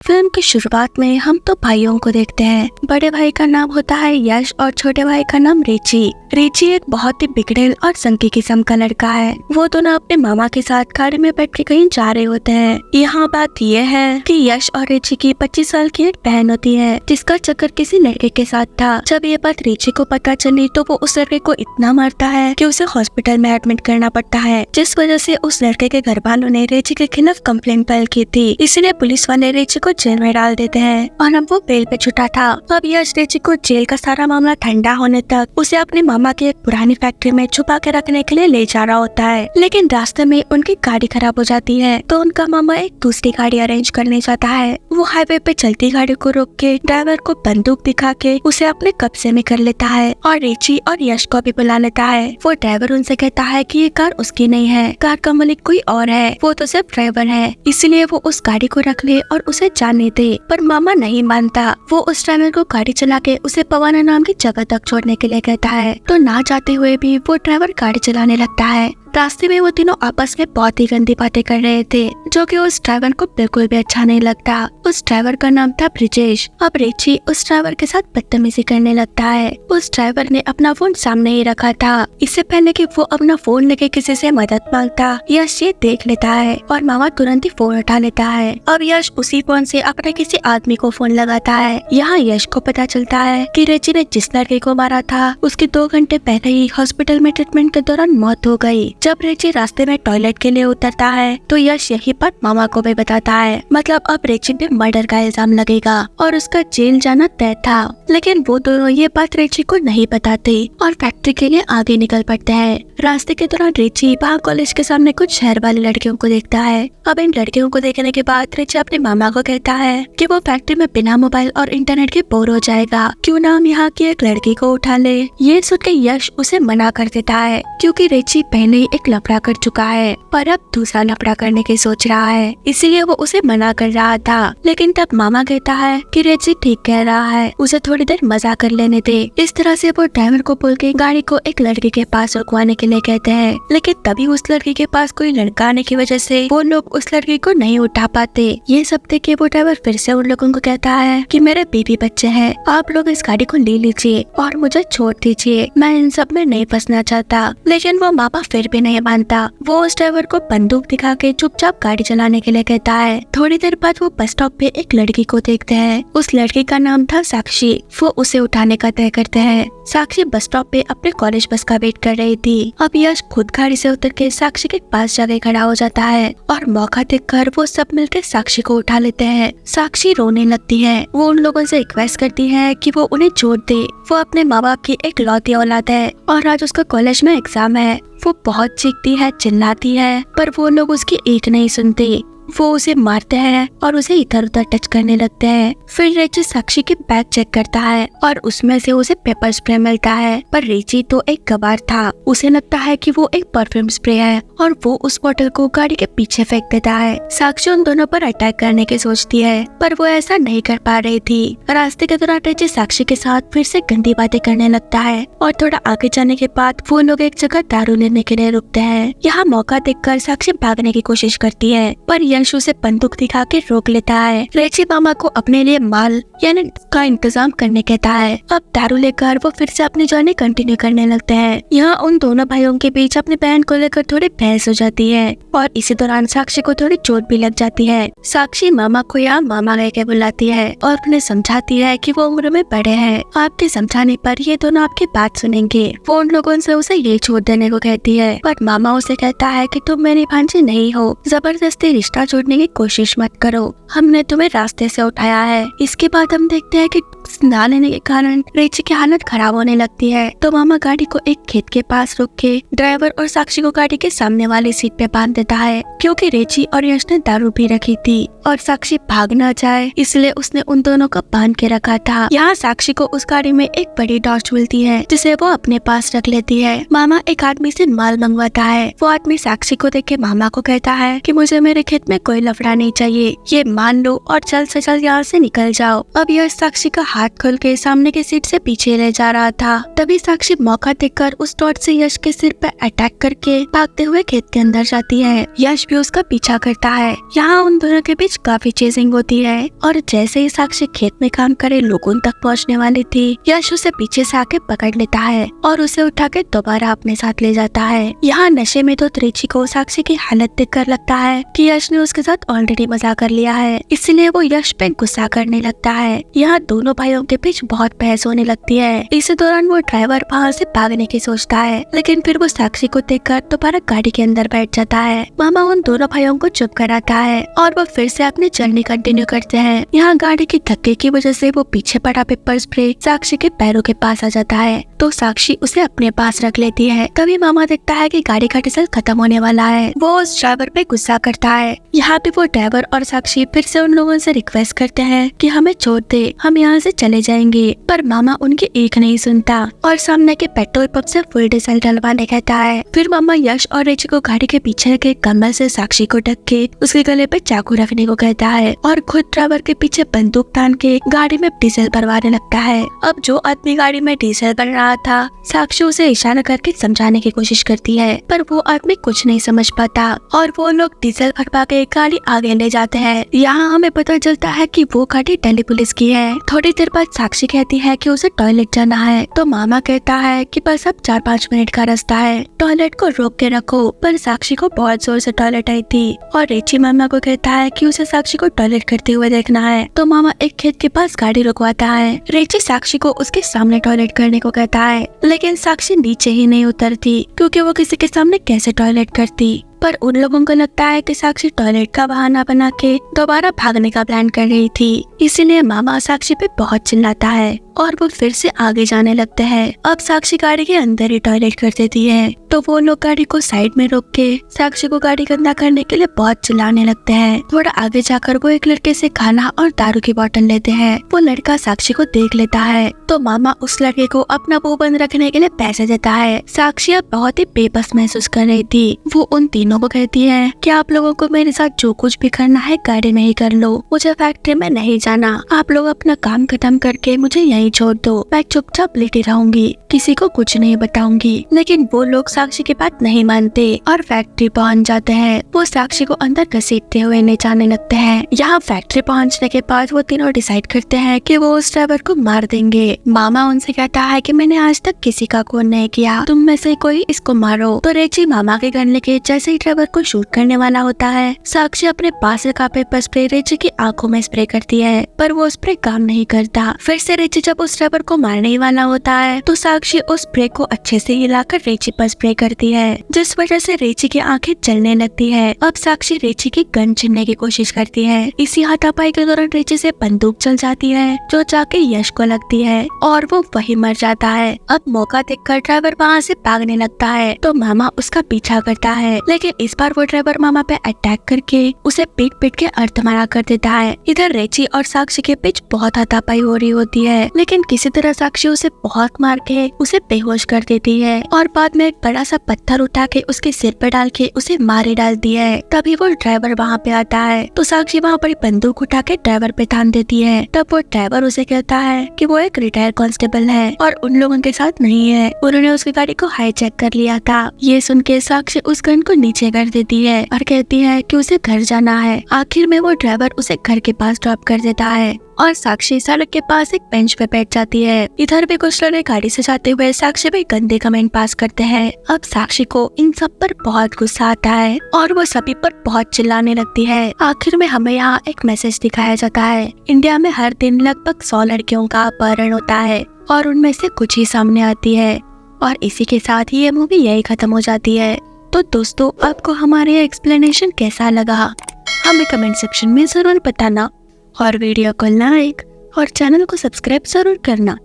Film की शुरुआत में हम तो भाइयों को देखते हैं। बड़े भाई का नाम होता है यश और छोटे भाई का नाम रिची। रिची एक बहुत ही बिगड़ेल और संकी किस्म का लड़का है। वो दोनों अपने मामा के साथ गाड़ी में बैठ के कहीं जा रहे होते हैं। यहाँ बात ये है कि यश और रिची की 25 साल की एक बहन होती है जिसका चक्कर किसी लड़के के साथ था। जब ये बात रिची को पता चली तो वो उस लड़के को इतना मारता है कि उसे हॉस्पिटल में एडमिट करना पड़ता है, जिस वजह से उस लड़के के घर वालों ने रिची के खिलाफ कंप्लेंट फाइल की थी। इसलिए पुलिस वाले रिची को जेल में डाल देते हैं और अब वो बेल पे छुटा था। अब यश रिची को जेल का सारा मामला ठंडा होने तक उसे अपने मामा की एक पुरानी फैक्ट्री में छुपा के रखने के लिए ले जा रहा होता है। लेकिन रास्ते में उनकी गाड़ी खराब हो जाती है तो उनका मामा एक दूसरी गाड़ी अरेंज करने जाता है। वो हाईवे पे चलती गाड़ी को रोक के ड्राइवर को बंदूक दिखा के उसे अपने कब्जे में कर लेता है और रिची और यश को भी बुला लेता है। वो ड्राइवर उनसे कहता है कि ये कार उसकी नहीं है, कार का मालिक कोई और है, वो तो सिर्फ ड्राइवर है, इसलिए वो उस गाड़ी को रख ले और उसे जाने दे। पर मामा नहीं मानता। वो उस ड्राइवर को गाड़ी चला के उसे पवाना नाम की जगह तक छोड़ने के लिए कहता है। तो ना चाहते हुए भी वो ड्राइवर गाड़ी चलाने लगता है। रास्ते में वो तीनों आपस में बहुत ही गंदी बातें कर रहे थे जो कि उस ड्राइवर को बिल्कुल भी अच्छा नहीं लगता। उस ड्राइवर का नाम था ब्रिजेश। अब रिची उस ड्राइवर के साथ बदतमीजी करने लगता है। उस ड्राइवर ने अपना फोन सामने ही रखा था। इससे पहले कि वो अपना फोन लेके किसी से मदद मांगता, यश ये देख लेता है और मामा तुरंत ही फोन उठा लेता है। अब यश उसी फोन से अपने किसी आदमी को फोन लगाता है। यहाँ यश को पता चलता है कि रिची ने जिस लड़के को मारा था उसकी 2 घंटे पहले ही हॉस्पिटल में ट्रीटमेंट के दौरान मौत हो गई। जब रिची रास्ते में टॉयलेट के लिए उतरता है तो यश यही बात मामा को भी बताता है। मतलब अब रिची पे मर्डर का इल्जाम लगेगा और उसका जेल जाना तय था। लेकिन वो दोनों ये बात रिची को नहीं बताते और फैक्ट्री के लिए आगे निकल पड़ते हैं। रास्ते के दौरान रिची वहाँ कॉलेज के सामने कुछ शहर वाली लड़कियों को देखता है। अब इन लड़कियों को देखने के बाद रिची अपने मामा को कहता है कि वो फैक्ट्री में बिना मोबाइल और इंटरनेट के बोर हो जाएगा, क्यों ना हम यहाँ की एक लड़की को उठा ले। ये सुन के यश उसे मना कर देता है क्योंकि रिची पहले ही एक लफड़ा कर चुका है और अब दूसरा लफड़ा करने की सोच रहा है, इसीलिए वो उसे मना कर रहा था। लेकिन तब मामा कहता है कि रिची ठीक कह रहा है, उसे थोड़ी देर मजा कर लेने दे। इस तरह से वो ड्राइवर को बोल के गाड़ी को एक लड़की के पास रुकवाने के लिए कहते हैं। लेकिन तभी उस लड़की के पास कोई लड़का आने की वजह से वो लोग उस लड़की को नहीं उठा पाते। ये सब देख के वो ड्राइवर फिर से उन लोगों को कहता है कि मेरे बीवी बच्चे हैं, आप लोग इस गाड़ी को ले लीजिए और मुझे छोड़ दीजिए, मैं इन सब में नहीं फंसना चाहता। लेकिन वो मामा फिर भी नहीं मानता। वो उस ड्राइवर को बंदूक दिखा के चुपचाप गाड़ी चलाने के लिए कहता है। थोड़ी देर बाद वो बस स्टॉप पे एक लड़की को देखते हैं। उस लड़की का नाम था साक्षी। वो उसे उठाने का तय करते हैं। साक्षी बस स्टॉप पे अपने कॉलेज बस का वेट कर रही थी। अब यश खुद गाड़ी से उतर के साक्षी के पास जाके खड़ा हो जाता है और मौका देखकर वो सब मिलकर साक्षी को उठा लेते हैं। साक्षी रोने लगती है। वो उन लोगों से रिक्वेस्ट करती है कि वो उन्हें छोड़ दे। वो अपने माँ बाप की एक लौती औलाद है और आज उसका कॉलेज में एग्जाम है। वो बहुत चीखती है, चिल्लाती है, पर वो लोग उसकी एक नहीं सुनते। वो उसे मारते हैं और उसे इधर उधर टच करने लगते हैं। फिर रिची साक्षी के बैग चेक करता है और उसमें से उसे पेपर स्प्रे मिलता है। पर रिची तो एक गवार था, उसे लगता है कि वो एक परफ्यूम स्प्रे है और वो उस बोतल को गाड़ी के पीछे फेंक देता है। साक्षी उन दोनों पर अटैक करने की सोचती है पर वो ऐसा नहीं कर पा रही थी। रास्ते के दौरान रिची साक्षी के साथ फिर से गंदी बातें करने लगता है और थोड़ा आगे जाने के बाद वो लोग एक जगह दारू लेने के लिए रुकते हैं। यहाँ मौका देखकर साक्षी भागने की कोशिश करती है पर यश उसे बंदूक दिखा के रोक लेता है। रिची मामा को अपने लिए माल यानी का इंतजाम करने कहता है। अब दारू लेकर वो फिर से अपनी जर्नी कंटिन्यू करने लगते हैं। यहाँ उन दोनों भाइयों के बीच अपनी बहन को लेकर थोड़ी बहस हो जाती है और इसी दौरान साक्षी को थोड़ी चोट भी लग जाती है। साक्षी मामा को यहाँ मामा कह के बुलाती है और उन्हें समझाती है कि वो उम्र में बड़े हैं, आपके समझाने पर ये दोनों आपकी बात सुनेंगे। वो उन लोगों से उसे ये छोड़ देने को कहती है पर मामा उसे कहता है कि तुम मेरी भांजी नहीं हो, जबरदस्ती रिश्ता छोड़ने की कोशिश मत करो, हमने तुम्हें रास्ते से उठाया है। इसके बाद हम देखते हैं कि ना लेने के कारण रिची की हालत खराब होने लगती है तो मामा गाड़ी को एक खेत के पास रोक के ड्राइवर और साक्षी को गाड़ी के सामने वाली सीट पे बांध देता है क्योंकि रिची और यश ने दारू पी रखी थी और साक्षी भाग न जाए इसलिए उसने उन दोनों को बांध के रखा था। यहाँ साक्षी को उस गाड़ी में एक बड़ी टॉर्च मिलती है जिसे वो अपने पास रख लेती है। मामा एक आदमी से माल मंगवाता है। वो आदमी साक्षी को देख के मामा को कहता है कि मुझे मेरे खेत में कोई लफड़ा नहीं चाहिए, ये मान लो और जल्द से जल्द यहाँ से निकल जाओ। अब यश साक्षी का हाथ खोल के सामने के सीट से पीछे ले जा रहा था। तभी साक्षी मौका देखकर उस टॉर्च से यश के सिर पे अटैक करके भागते हुए खेत के अंदर जाती है। यश भी उसका पीछा करता है। यहाँ उन दोनों के बीच काफी चेजिंग होती है और जैसे ही साक्षी खेत में काम करे लोगों तक पहुँचने वाली थी, यश उसे पीछे से आके पकड़ लेता है और उसे उठा के दोबारा अपने साथ ले जाता है। यहाँ नशे में तो त्रिची को साक्षी की हालत देखकर लगता है कि यश ने उसके साथ ऑलरेडी मजा कर लिया है, इसलिए वो यश पे गुस्सा करने लगता है। यहाँ दोनों भाइयों के बीच बहुत बहस होने लगती है। इस दौरान वो ड्राइवर वहाँ से भागने की सोचता है, लेकिन फिर वो साक्षी को देखकर दोबारा गाड़ी के अंदर बैठ जाता है। मामा उन दोनों भाइयों को चुप कराता है और वो फिर से अपनी जर्नी कंटिन्यू करते हैं। यहाँ गाड़ी की धक्के की वजह से वो पीछे पड़ा पेपर स्प्रे साक्षी के पैरों के पास आ जाता है, तो साक्षी उसे अपने पास रख लेती है। तभी मामा देखता है कि गाड़ी का डीजल खत्म होने वाला है। वो उस ड्राइवर पे गुस्सा करता है। यहाँ पे वो ड्राइवर और साक्षी फिर से उन लोगों से रिक्वेस्ट करते हैं कि हमें छोड़ दे, हम यहाँ से चले जाएंगे, पर मामा उनकी एक नहीं सुनता और सामने के पेट्रोल पंप से फुल डीजल डलवाने कहता है। फिर मामा यश और रिची को गाड़ी के पीछे रखे कमर से साक्षी को ढक के उसके गले पे चाकू रखने को कहता है और खुद ड्राइवर के पीछे बंदूक तान के गाड़ी में डीजल भरवाने लगता है। अब जो आदमी गाड़ी में डीजल भर रहा था, साक्षी उसे इशारा करके समझाने की कोशिश करती है, पर वो आदमी कुछ नहीं समझ पाता और वो लोग डीजल भरवा के गाड़ी आगे ले जाते हैं। यहाँ हमें पता चलता है कि वो गाड़ी दिल्ली पुलिस की है। थोड़ी देर बाद साक्षी कहती है कि उसे टॉयलेट जाना है, तो मामा कहता है कि बस अब 4-5 मिनट का रास्ता है, टॉयलेट को रोक के रखो। पर साक्षी को बहुत जोर से टॉयलेट आई थी और रिची मामा को कहता है कि उसे साक्षी को टॉयलेट करते हुए देखना है, तो मामा एक खेत के पास गाड़ी रुकवाता है। रिची साक्षी को उसके सामने टॉयलेट करने को कहता है, लेकिन साक्षी नीचे ही नहीं उतरती क्योंकि वो किसी के सामने कैसे टॉयलेट करती। पर उन लोगों को लगता है कि साक्षी टॉयलेट का बहाना बना के दोबारा भागने का प्लान कर रही थी, इसीलिए मामा साक्षी पे बहुत चिल्लाता है और वो फिर से आगे जाने लगते हैं। अब साक्षी गाड़ी के अंदर ही टॉयलेट कर देती है, तो वो लोग गाड़ी को साइड में रोक के साक्षी को गाड़ी गंदा करने के लिए बहुत चिल्लाने लगते हैं। थोड़ा आगे जाकर वो एक लड़के से खाना और दारू की बोतल लेते हैं। वो लड़का साक्षी को देख लेता है, तो मामा उस लड़के को अपना मुंह बंद रखने के लिए पैसे देता है। साक्षी अब बहुत ही बेबस महसूस कर रही थी। वो उन तीनों को कहती है कि आप लोगों को मेरे साथ जो कुछ भी करना है गाड़ी में ही कर लो, मुझे फैक्ट्री में नहीं जाना, आप लोग अपना काम खत्म करके मुझे यहीं छोड़ दो, मैं चुपचाप लेटी रहूंगी, किसी को कुछ नहीं बताऊंगी। लेकिन वो लोग साक्षी की बात नहीं मानते और फैक्ट्री पहुंच जाते हैं। वो साक्षी को अंदर घसीटते हुए ले जाने लगते हैं। यहाँ फैक्ट्री पहुंचने के बाद वो तीनों डिसाइड करते हैं कि वो उस ड्राइवर को मार देंगे। मामा उनसे कहता है कि मैंने आज तक किसी का खून नहीं किया, तुम में से कोई इसको मारो। तो रेची मामा के गन लेके जैसे ही ड्राइवर को शूट करने वाला होता है, साक्षी अपने पास रखा पेपर स्प्रे रेची की आंखों में स्प्रे करती है, पर वो स्प्रे काम नहीं करता। फिर से रेची जब उस ड्राइवर को मारने ही वाला होता है, तो साक्षी उस स्प्रे को अच्छे से हिलाकर रेची पर स्प्रे करती है, जिस वजह से रेची की आंखें जलने लगती है। अब साक्षी रेची की गन छीनने की कोशिश करती है। इसी हाथापाई के दौरान रेची से बंदूक चल जाती है, जो जाके यश को लगती है और वो वही मर जाता है। अब मौका देखकर ड्राइवर वहाँ से भागने लगता है, तो मामा उसका पीछा करता है, लेकिन इस बार वो ड्राइवर मामा पे अटैक करके उसे पीट पीट के अर्धमारा कर देता है। इधर रेची और साक्षी के बीच बहुत हाथापाई हो रही होती है, लेकिन किसी तरह साक्षी उसे बहुत मार के उसे बेहोश कर देती है और बाद में एक बड़ा सा पत्थर उठा के उसके सिर पे डाल के उसे मारे डालती है। तभी वो ड्राइवर वहाँ पे आता है, तो साक्षी वहाँ पर बंदूक उठा के ड्राइवर पे तान देती है। तब वो ड्राइवर उसे कहता है कि वो एक रिटायर्ड कांस्टेबल है और उन लोगों के साथ नहीं है, उन्होंने उसकी गाड़ी को हाईजैक कर लिया था। ये सुन के साक्षी उस गन को नीचे कर देती है और कहती है कि उसे घर जाना है। आखिर में वो ड्राइवर उसे घर के पास ड्रॉप कर देता है और साक्षी सड़क के पास एक बेंच पे बैठ जाती है। इधर भी कुछ लोग गाड़ी से जाते हुए साक्षी पे गंदे कमेंट पास करते हैं। अब साक्षी को इन सब पर बहुत गुस्सा आता है और वो सभी पर बहुत चिल्लाने लगती है। आखिर में हमें यहाँ एक मैसेज दिखाया जाता है। इंडिया में हर दिन लगभग 100 लड़कियों का अपहरण होता है और उनमें से कुछ ही सामने आती है, और इसी के साथ ही ये मूवी यही खत्म हो जाती है। तो दोस्तों, आपको हमारे एक्सप्लेनेशन कैसा लगा हमें कमेंट सेक्शन में जरूर बताना और वीडियो को लाइक और चैनल को सब्सक्राइब जरूर करना।